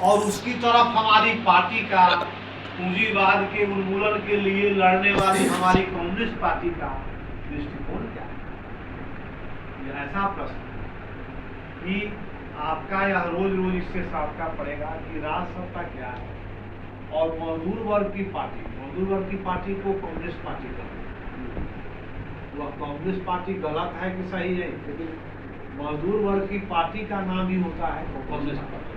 और उसकी तरफ हमारी पार्टी का पूंजीवाद के उन्मूलन के लिए लड़ने वाली हमारी कम्युनिस्ट पार्टी का दृष्टिकोण क्या है? यह ऐसा प्रश्न है कि आपका यह रोज रोज इससे सामना पड़ेगा कि राजसत्ता क्या है और मजदूर वर्ग की पार्टी को कम्युनिस्ट पार्टी कहते हैं। वह कम्युनिस्ट पार्टी गलत है कि सही है, लेकिन मजदूर वर्ग की पार्टी का नाम ही होता है कम्युनिस्ट पार्टी।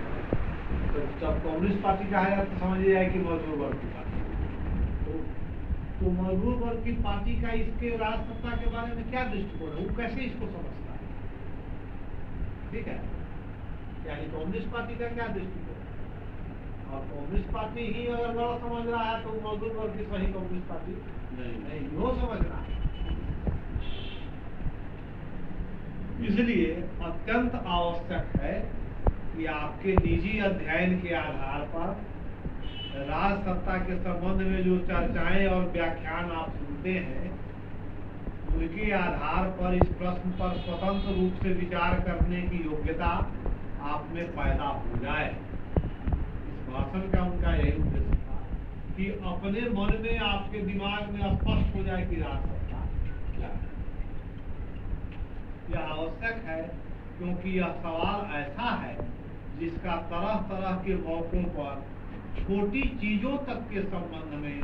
तो जब कम्युनिस्ट पार्टी कहा जाए तो समझ जाए कि मजदूर वर्ग की पार्टी। तो मजदूर वर्ग की पार्टी का इसके राजसत्ता के बारे में क्या दृष्टिकोण है, वो कैसे इसको समझता है? ठीक है, यानी कम्युनिस्ट पार्टी का क्या दृष्टिकोण है? और कम्युनिस्ट पार्टी ही अगर गलत समझ रहा है तो मजदूर वर्ग की सही कम्युनिस्ट पार्टी नहीं वो समझ रहा है। इसलिए अत्यंत आवश्यक है कि आपके निजी अध्ययन के आधार पर राजसत्ता के संबंध में जो चर्चाएं और व्याख्यान आप सुनते हैं, उनके आधार पर इस प्रश्न पर स्वतंत्र रूप से विचार करने की योग्यता आप में पैदा हो जाए। इस भाषण का उनका यही उद्देश्य था कि अपने मन में, आपके दिमाग में स्पष्ट हो जाए कि राजसत्ता क्या है। यह आवश्यक है क्योंकि यह सवाल ऐसा है जिसका तरह तरह के मौकों पर छोटी चीजों तक के संबंध में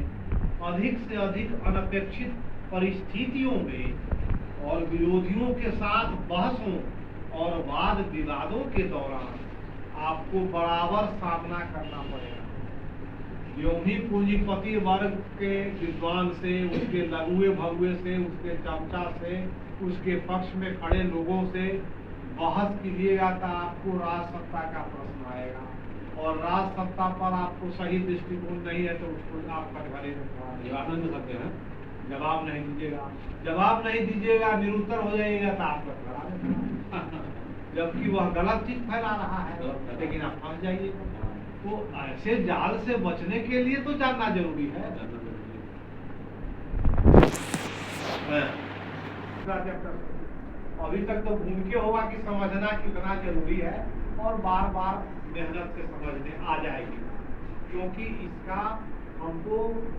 अधिक से अधिक अनपेक्षित परिस्थितियों में और विरोधियों के साथ बहसों और वाद विवादों के दौरान आपको बराबर सामना करना पड़ेगा। यूं ही पूंजीपति वर्ग के विद्वान से, उसके लघुए भगुए से, उसके चमचा से, उसके पक्ष में खड़े लोगों से बहस कीजिएगा तो आपको राजसत्ता का प्रश्न आएगा, और राजसत्ता पर आपको सही दृष्टिकोण नहीं है तो उसको आप कटघरे में जवाब नहीं दे सकते हैं। जवाब नहीं दीजिएगा, निरुत्तर हो जाइएगा तो आप कटघरा में जबकि वह गलत चीज फैला रहा है, लेकिन आप फंस जाइएगा। तो ऐसे जाल से बचने के लिए तो जानना जरूरी है। अभी तक तो घूम के होगा कि समझना कितना जरूरी है, और बार बार मेहनत से समझने आ जाएगी, क्योंकि इसका हमको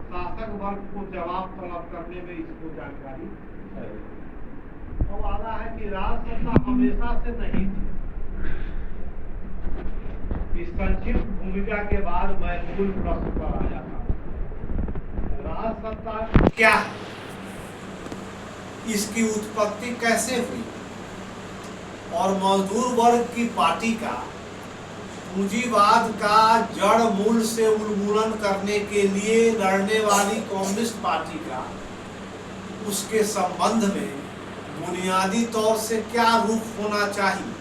शासक वर्ग को जवाब तलब करने में इसको जानकारी है। तो वादा है कि राजसत्ता हमेशा से नहीं थी। इस संक्षिप्त भूमिका के बाद मैं मूल प्रश्न पर आ जाता हूँ। राजसत्ता क्या है, इसकी उत्पत्ति कैसे हुई, और मजदूर वर्ग की पार्टी का पूंजीवाद का जड़ मूल से उन्मूलन करने के लिए लड़ने वाली कम्युनिस्ट पार्टी का उसके संबंध में बुनियादी तौर से क्या रूप होना चाहिए,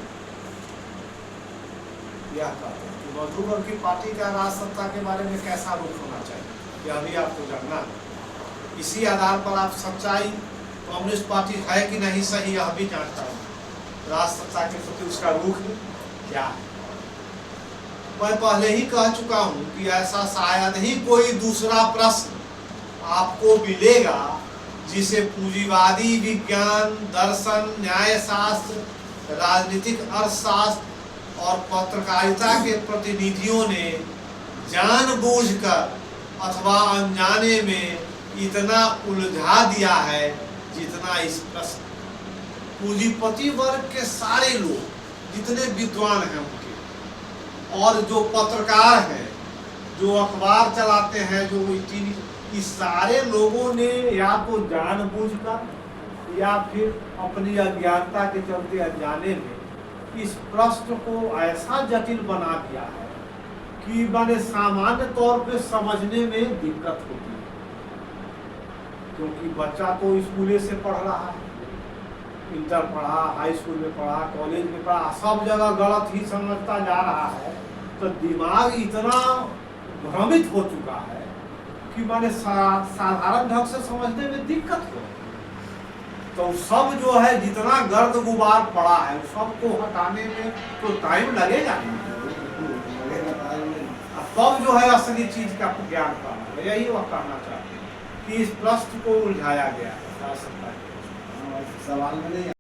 यह कहते हैं कि मजदूर वर्ग की पार्टी का राजसत्ता के बारे में कैसा रूप होना चाहिए, यह भी आपको जानना है। इसी आधार पर आप सच्चाई कम्युनिस्ट पार्टी है कि नहीं सही यह भी जानता है, राजसत्ता के प्रति उसका रुख क्या है। मैं पहले ही कह चुका हूं कि ऐसा शायद ही कोई दूसरा प्रश्न आपको मिलेगा जिसे पूंजीवादी विज्ञान, दर्शन, न्यायशास्त्र, राजनीतिक अर्थशास्त्र और पत्रकारिता के प्रतिनिधियों ने जानबूझकर अथवा अनजाने में इतना उलझा दिया है जितना इस प्रश्न। पूंजीपति वर्ग के सारे लोग, जितने विद्वान हैं उनके, और जो पत्रकार हैं, जो अखबार चलाते हैं, जो टीवी, इस सारे लोगों ने या तो जानबूझकर या फिर अपनी अज्ञानता के चलते अनजाने में इस प्रश्न को ऐसा जटिल बना दिया है कि मैंने सामान्य तौर पे समझने में दिक्कत होती है। क्योंकि बच्चा तो स्कूले से पढ़ रहा है, इंटर पढ़ा, हाई स्कूल में पढ़ा, कॉलेज में पढ़ा, सब जगह गलत ही समझता जा रहा है, तो दिमाग इतना भ्रमित हो चुका है कि मैंने साधारण ढंग से समझने में दिक्कत हो। तो सब जो है जितना गर्द गुबार पड़ा है सबको हटाने में तो टाइम लगेगा, तब जो है असली चीज का ज्ञान पाना। यही वह कहना चाहते हैं कि इस प्रश्न को उलझाया गया है। सवाल में नहीं